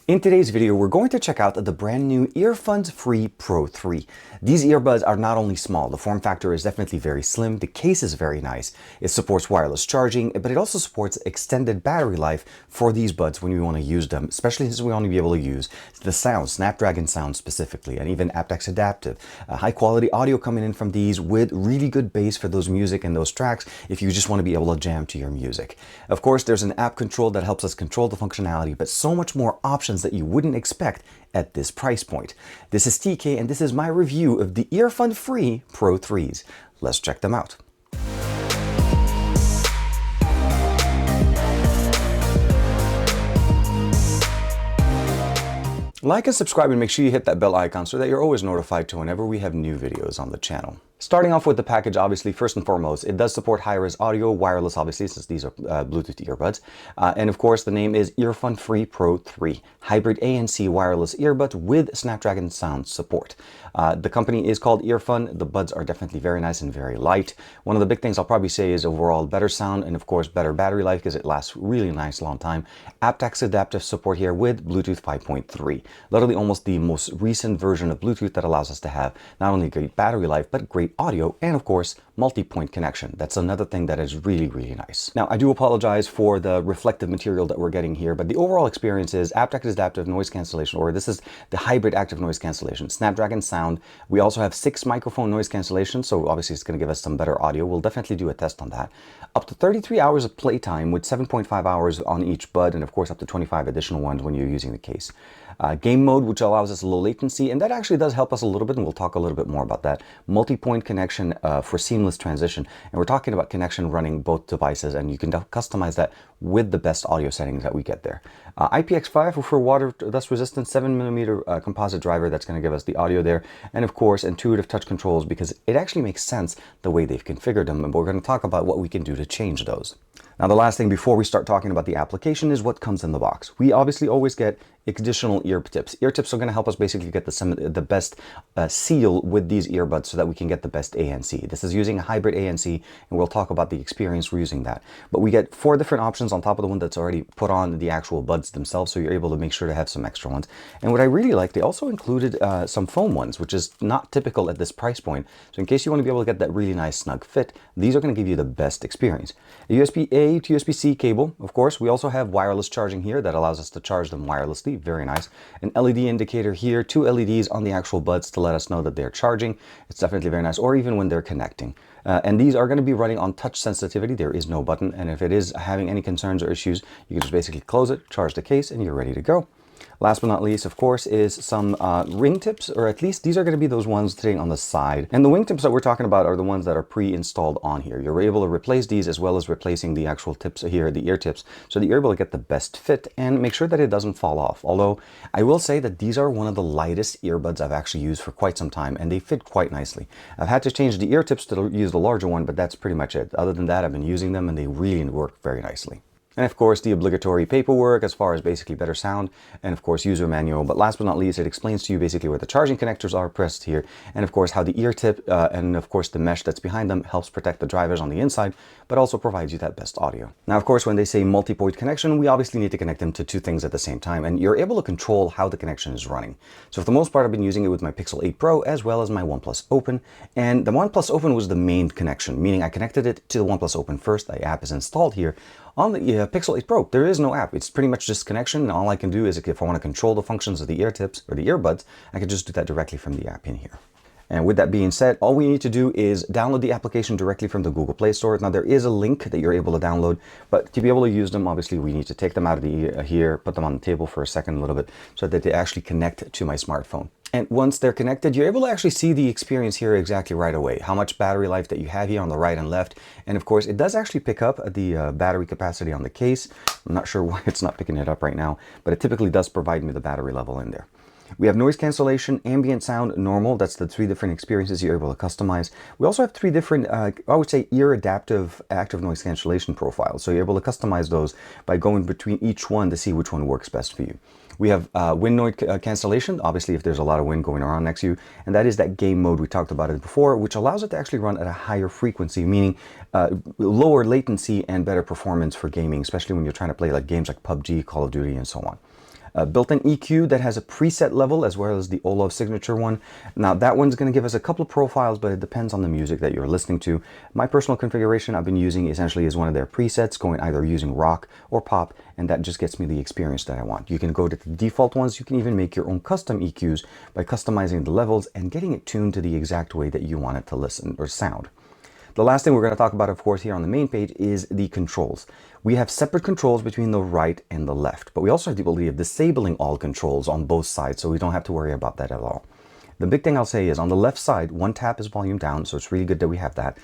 In today's video, we're going to check out the brand new Earfun Free Pro 3. These earbuds are not only small, the form factor is definitely very slim, the case is very nice, it supports wireless charging, but it also supports extended battery life for these buds when you want to use them, especially since we want to be able to use the sound, Snapdragon sound specifically, and even APTX adaptive. High quality audio coming in from these with really good bass for those music and those tracks if you just want to be able to jam to your music. Of course, there's an app control that helps us control the functionality, but so much more options that you wouldn't expect at this price point. This is TK and this is my review of the Earfun Free Pro 3s. Let's check them out. Like and subscribe and make sure you hit that bell icon so that you're always notified to whenever we have new videos on the channel. Starting off with the package, obviously, first and foremost, it does support high-res audio, wireless, obviously, since these are Bluetooth earbuds. And of course, the name is Earfun Free Pro 3, hybrid ANC wireless earbuds with Snapdragon sound support. The company is called Earfun. The buds are definitely very nice and very light. One of the big things I'll probably say is overall better sound and, of course, better battery life because it lasts really nice long time. APTX adaptive support here with Bluetooth 5.3. Literally almost the most recent version of Bluetooth that allows us to have not only great battery life, but great audio and of course multi-point connection. That's another thing that is really nice. Now I do apologize for the reflective material that we're getting here, but the overall experience is APTX adaptive noise cancellation, or this is the hybrid active noise cancellation, Snapdragon sound. We also have 6 microphone noise cancellation, so obviously it's going to give us some better audio. We'll definitely do a test on that. Up to 33 hours of playtime with 7.5 hours on each bud, and of course up to 25 additional ones when you're using the case. Game mode, which allows us low latency, and that actually does help us a little bit, and we'll talk a little bit more about that. Multi-point connection for seamless transition, and we're talking about connection running both devices, and you can customize that with the best audio settings that we get there. IPX5 for water dust resistant, 7mm composite driver, that's going to give us the audio there, and of course intuitive touch controls because it actually makes sense the way they've configured them, and we're going to talk about what we can do to change those. Now the last thing before we start talking about the application is what comes in the box. We obviously always get additional ear tips. Ear tips are going to help us basically get the best seal with these earbuds so that we can get the best ANC. This is using a hybrid ANC, and we'll talk about the experience we're using that. But we get 4 different options on top of the one that's already put on the actual buds themselves, so you're able to make sure to have some extra ones. And what I really like, they also included some foam ones, which is not typical at this price point. So in case you want to be able to get that really nice snug fit, these are going to give you the best experience. A USB-A to USB-C cable, of course. We also have wireless charging here that allows us to charge them wirelessly. Very nice. An LED indicator here, 2 LEDs on the actual buds to let us know that they're charging. It's definitely very nice, or even when they're connecting. And these are going to be running on touch sensitivity. There is no button, and if it is having any concerns or issues, you can just basically close it, charge the case, and you're ready to go. Last but not least, of course, is some ring tips, or at least these are going to be those ones sitting on the side. And the wing tips that we're talking about are the ones that are pre-installed on here. You're able to replace these as well as replacing the actual tips here, the ear tips, so that you're able to get the best fit and make sure that it doesn't fall off. Although I will say that these are one of the lightest earbuds I've actually used for quite some time, and they fit quite nicely. I've had to change the ear tips to use the larger one, but that's pretty much it. Other than that, I've been using them and they really work very nicely. And of course, the obligatory paperwork as far as basically better sound, and of course, user manual. But last but not least, it explains to you basically where the charging connectors are pressed here, and of course, how the ear tip and of course, the mesh that's behind them helps protect the drivers on the inside, but also provides you that best audio. Now, of course, when they say multi-point connection, we obviously need to connect them to 2 things at the same time, and you're able to control how the connection is running. So for the most part, I've been using it with my Pixel 8 Pro as well as my OnePlus Open, and the OnePlus Open was the main connection, meaning I connected it to the OnePlus Open first. The app is installed here. On the Pixel 8 Pro, there is no app. It's pretty much just connection, and all I can do is if I want to control the functions of the ear tips or the earbuds, I can just do that directly from the app in here. And with that being said, all we need to do is download the application directly from the Google Play Store. Now, there is a link that you're able to download, but to be able to use them, obviously, we need to take them out of the here, put them on the table for a second a little bit so that they actually connect to my smartphone. And once they're connected, you're able to actually see the experience here exactly right away. How much battery life that you have here on the right and left. And of course, it does actually pick up the battery capacity on the case. I'm not sure why it's not picking it up right now, but it typically does provide me the battery level in there. We have noise cancellation, ambient sound, normal. That's the 3 different experiences you're able to customize. We also have 3 different, I would say, ear adaptive active noise cancellation profiles. So you're able to customize those by going between each one to see which one works best for you. We have wind noise cancellation, obviously if there's a lot of wind going around next to you, and that is that game mode we talked about it before, which allows it to actually run at a higher frequency, meaning lower latency and better performance for gaming, especially when you're trying to play like games like PUBG, Call of Duty, and so on. A built-in EQ that has a preset level as well as the Olov signature one. Now that one's going to give us a couple of profiles, but it depends on the music that you're listening to. My personal configuration I've been using essentially is one of their presets, going either using rock or pop, and that just gets me the experience that I want. You can go to the default ones. You can even make your own custom EQs by customizing the levels and getting it tuned to the exact way that you want it to listen or sound. The last thing we're going to talk about, of course, here on the main page is the controls. We have separate controls between the right and the left, but we also have the ability of disabling all controls on both sides, so we don't have to worry about that at all. The big thing I'll say is on the left side, one tap is volume down, so it's really good that we have that.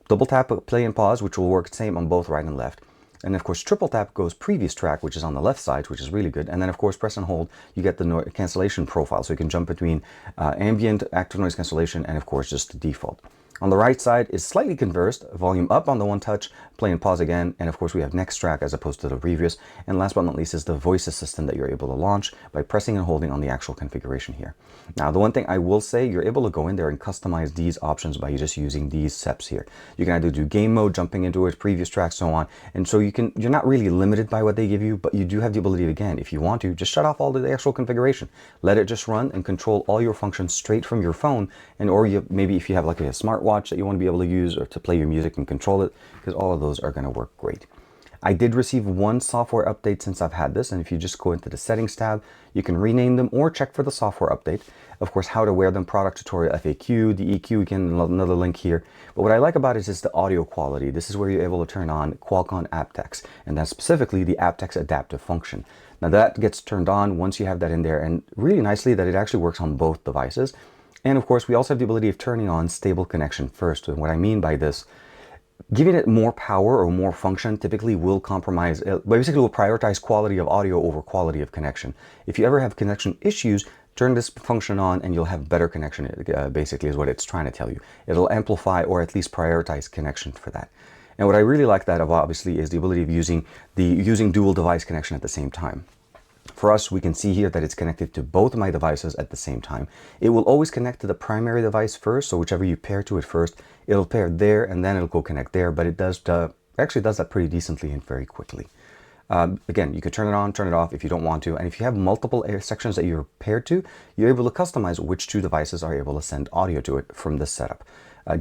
Double tap play and pause, which will work the same on both right and left. And of course, triple tap goes previous track, which is on the left side, which is really good. And then of course, press and hold, you get the cancellation profile. So you can jump between ambient, active noise cancellation, and of course, just the default. On the right side is slightly conversed, volume up on the one touch, play and pause again, and of course we have next track as opposed to the previous. And last but not least is the voice assistant that you're able to launch by pressing and holding on the actual configuration here. Now the one thing I will say, you're able to go in there and customize these options by just using these steps here. You can either do game mode, jumping into it, previous track, so on. And so you're not really limited by what they give you, but you do have the ability, again, if you want to, just shut off all the actual configuration. Let it just run and control all your functions straight from your phone, and or maybe if you have like a smartwatch that you want to be able to use or to play your music and control it, because all of those are going to work great. I did receive one software update since I've had this, and if you just go into the settings tab, you can rename them or check for the software update. Of course, how to wear them, product tutorial, FAQ, the EQ, again, another link here. But what I like about it is the audio quality. This is where you're able to turn on Qualcomm APTX, and that's specifically the APTX adaptive function. Now that gets turned on once you have that in there, and really nicely that it actually works on both devices. And of course, we also have the ability of turning on stable connection first. And what I mean by this, giving it more power or more function typically will compromise, basically will prioritize quality of audio over quality of connection. If you ever have connection issues, turn this function on and you'll have better connection, basically is what it's trying to tell you. It'll amplify or at least prioritize connection for that. And what I really like that of, obviously, is the ability of using dual device connection at the same time. For us, we can see here that it's connected to both of my devices at the same time. It will always connect to the primary device first, so whichever you pair to it first, it'll pair there and then it'll go connect there, but it actually does that pretty decently and very quickly. Again, you could turn it on, turn it off if you don't want to, and if you have multiple sections that you're paired to, you're able to customize which two devices are able to send audio to it from this setup.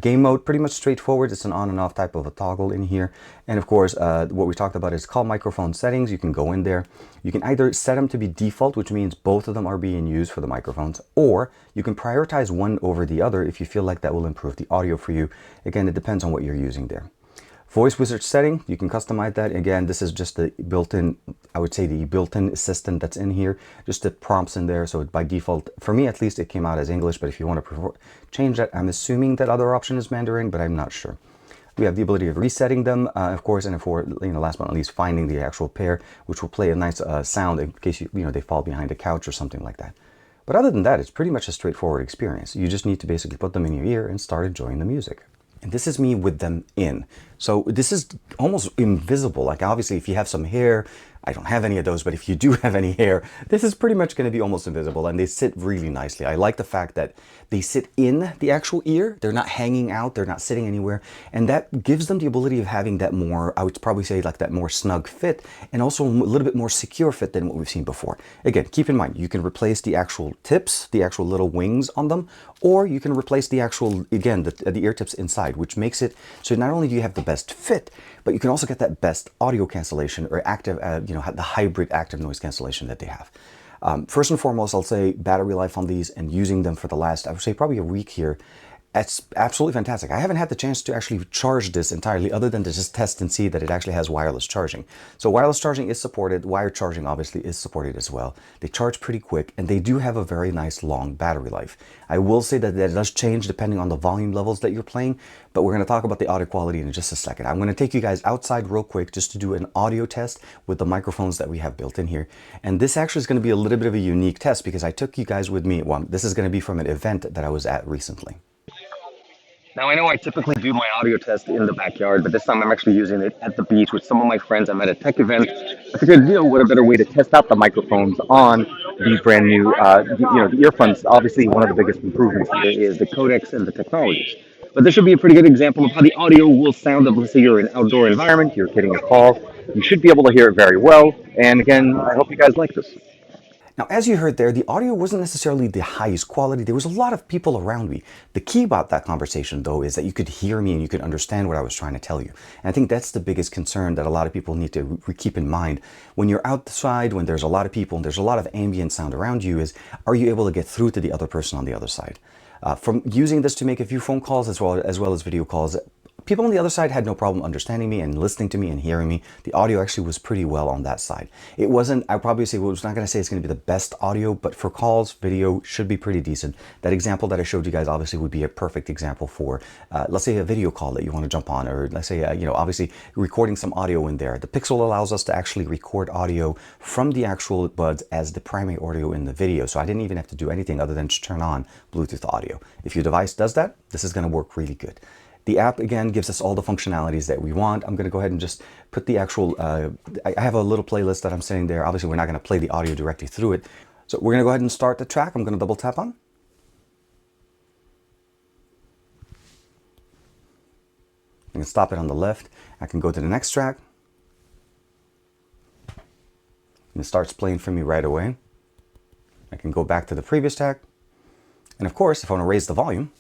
Game mode, pretty much straightforward. It's an on and off type of a toggle in here. And of course, what we talked about is called microphone settings. You can go in there. You can either set them to be default, which means both of them are being used for the microphones, or you can prioritize one over the other if you feel like that will improve the audio for you. Again, it depends on what you're using there. Voice wizard setting, you can customize that. Again, this is just the built-in, I would say the built-in assistant that's in here, just the prompts in there. So by default, for me at least, it came out as English, but if you want to change that, I'm assuming that other option is Mandarin, but I'm not sure. We have the ability of resetting them, of course, and for, last but not least, finding the actual pair, which will play a nice sound in case they fall behind a couch or something like that. But other than that, it's pretty much a straightforward experience. You just need to basically put them in your ear and start enjoying the music. And this is me with them in. So this is almost invisible. Like obviously if you have some hair, I don't have any of those, but if you do have any hair, this is pretty much going to be almost invisible, and they sit really nicely. I like the fact that they sit in the actual ear. They're not hanging out. They're not sitting anywhere. And that gives them the ability of having that more, I would probably say like that more snug fit, and also a little bit more secure fit than what we've seen before. Again, keep in mind, you can replace the actual tips, the actual little wings on them, or you can replace the actual, again, the ear tips inside, which makes it so not only do you have the best fit, but you can also get that best audio cancellation or active, the hybrid active noise cancellation that they have. First and foremost, I'll say battery life on these and using them for the last, I would say probably a week here. It's absolutely fantastic. I haven't had the chance to actually charge this entirely other than to just test and see that it actually has wireless charging. So wireless charging is supported. Wired charging obviously is supported as well. They charge pretty quick and they do have a very nice long battery life. I will say that does change depending on the volume levels that you're playing, but we're going to talk about the audio quality in just a second. I'm going to take you guys outside real quick just to do an audio test with the microphones that we have built in here. And this actually is going to be a little bit of a unique test because I took you guys with me. Well, this is going to be from an event that I was at recently. Now, I know I typically do my audio test in the backyard, but this time I'm actually using it at the beach with some of my friends. I'm at a tech event. I figured, what a better way to test out the microphones on these brand new, the Earfuns. Obviously, one of the biggest improvements here is the codecs and the technologies. But this should be a pretty good example of how the audio will sound. Let's say you're in an outdoor environment, you're getting a call. You should be able to hear it very well. And again, I hope you guys like this. Now, as you heard there, the audio wasn't necessarily the highest quality. There was a lot of people around me. The key about that conversation, though, is that you could hear me and you could understand what I was trying to tell you. And I think that's the biggest concern that a lot of people need to keep in mind. When you're outside, when there's a lot of people and there's a lot of ambient sound around you, is are you able to get through to the other person on the other side? From using this to make a few phone calls as well as video calls, people on the other side had no problem understanding me and listening to me and hearing me. The audio actually was pretty well on that side. It wasn't, I probably say, well, I was not going to say it's going to be the best audio, but for calls, video should be pretty decent. That example that I showed you guys obviously would be a perfect example for, let's say, a video call that you want to jump on, or let's say, obviously recording some audio in there. The Pixel allows us to actually record audio from the actual buds as the primary audio in the video. So I didn't even have to do anything other than just turn on Bluetooth audio. If your device does that, this is going to work really good. The app, again, gives us all the functionalities that we want. I'm going to go ahead and just put the actual, I have a little playlist that I'm setting there. Obviously, we're not going to play the audio directly through it. So we're going to go ahead and start the track. I'm going to double tap on. I can stop it on the left. I can go to the next track. And it starts playing for me right away. I can go back to the previous track. And of course, if I want to raise the volume,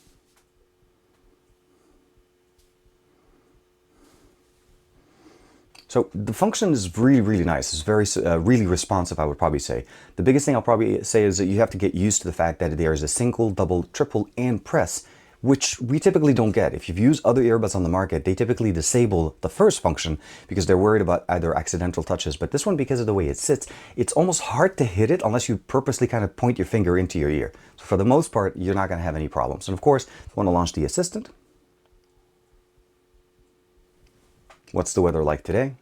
so the function is really, really nice. It's very, really responsive, I would probably say. The biggest thing I'll probably say is that you have to get used to the fact that there is a single, double, triple, and press, which we typically don't get. If you've used other earbuds on the market, they typically disable the first function because they're worried about either accidental touches. But this one, because of the way it sits, it's almost hard to hit it unless you purposely kind of point your finger into your ear. So for the most part, you're not going to have any problems. And of course, if you want to launch the assistant, what's the weather like today?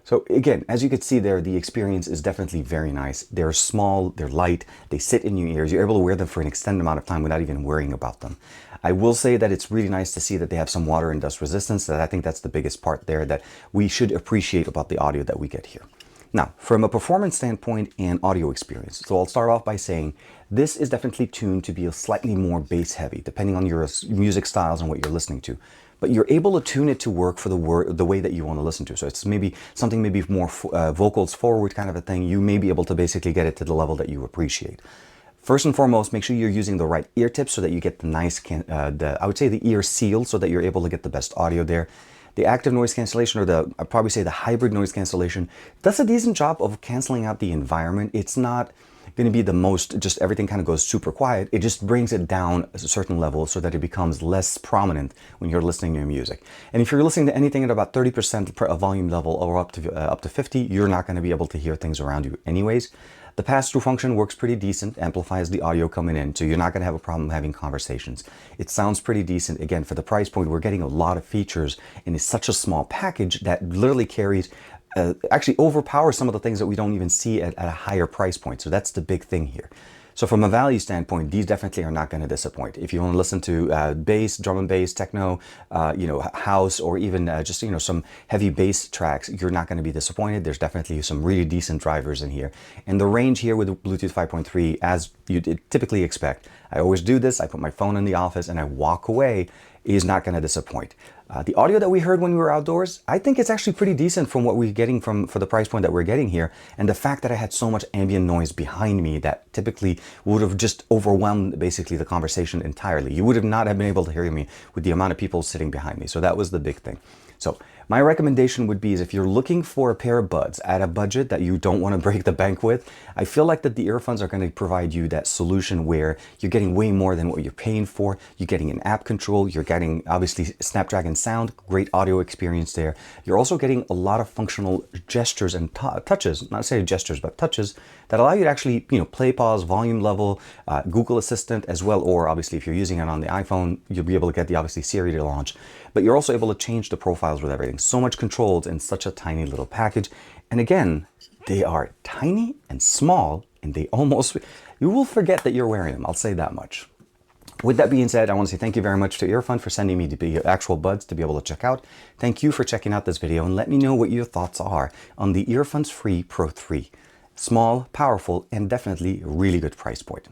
So again, as you can see there, the experience is definitely very nice. They're small, they're light, they sit in your ears. You're able to wear them for an extended amount of time without even worrying about them. I will say that it's really nice to see that they have some water and dust resistance. That I think that's the biggest part there that we should appreciate about the audio that we get here. Now, from a performance standpoint and audio experience, so I'll start off by saying this is definitely tuned to be a slightly more bass heavy, depending on your music styles and what you're listening to. But you're able to tune it to work for the way that you want to listen to. So it's maybe something maybe more vocals forward kind of a thing. You may be able to basically get it to the level that you appreciate. First and foremost, make sure you're using the right ear tips so that you get the nice, I would say the ear seal so that you're able to get the best audio there. The active noise cancellation, or I'd probably say the hybrid noise cancellation, does a decent job of canceling out the environment. It's not going to be the most, just everything kind of goes super quiet. It just brings it down a certain level so that it becomes less prominent when you're listening to your music. And if you're listening to anything at about 30% volume level or up to 50, you're not going to be able to hear things around you anyways. The pass-through function works pretty decent, amplifies the audio coming in, so you're not going to have a problem having conversations. It sounds pretty decent. Again, for the price point, we're getting a lot of features, and it's such a small package that literally carries, actually overpowers some of the things that we don't even see at a higher price point. So that's the big thing here. So from a value standpoint, these definitely are not going to disappoint. If you want to listen to bass, drum and bass, techno, house, or even just some heavy bass tracks, you're not going to be disappointed. There's definitely some really decent drivers in here, and the range here with Bluetooth 5.3, as you typically expect. I always do this. I put my phone in the office and I walk away. Is not going to disappoint. The audio that we heard when we were outdoors, I think it's actually pretty decent from what we're getting for the price point that we're getting here. And the fact that I had so much ambient noise behind me that typically would have just overwhelmed basically the conversation entirely. You would have not have been able to hear me with the amount of people sitting behind me. So that was the big thing. So my recommendation would be is if you're looking for a pair of buds at a budget that you don't want to break the bank with, I feel like that the Earfuns are going to provide you that solution where you're getting way more than what you're paying for. You're getting an app control. You're getting obviously Snapdragon sound, great audio experience there. You're also getting a lot of functional gestures and touches, not say gestures, but touches that allow you to actually, play, pause, volume level, Google Assistant as well, or obviously if you're using it on the iPhone, you'll be able to get the obviously Siri to launch. But you're also able to change the profiles with everything. So much controls in such a tiny little package. And again, they are tiny and small, and you will forget that you're wearing them. I'll say that much. With that being said, I want to say thank you very much to Earfun for sending me the actual buds to be able to check out. Thank you for checking out this video, and let me know what your thoughts are on the Earfuns Free Pro 3. Small, powerful, and definitely really good price point.